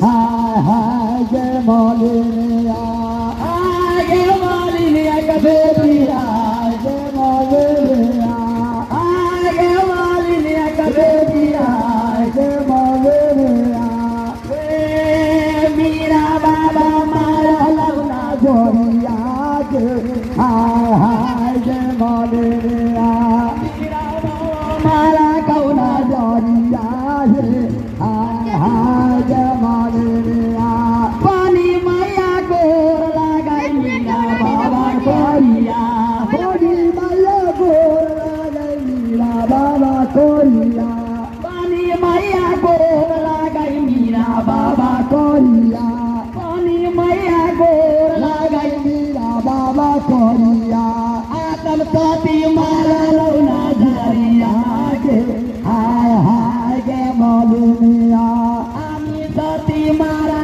हाय हाय जय मौलिया जय मौलिया कभी दिया जय मौलिया जय मौलिया कभी दिया जय मौलिया मेरा बाबा मारा लवना जोड़िया हाय हाय जय मौलिया मेरा बाबा मारा कौना जोड़िया हाय हाय जय मौलिया पानी मैया गोर लगाई मीरा बाबा कोरिया पानी मैया गोर लगाई मीरा बाबा कोरिया पानी मैया गोर लगाई मीरा बाबा कोरिया पानी मैया गोर लगाई मीरा बाबा कोरिया आतम साथी मारा लौना झरिया के हाय हाय जय मौलिया आमी साथी मारा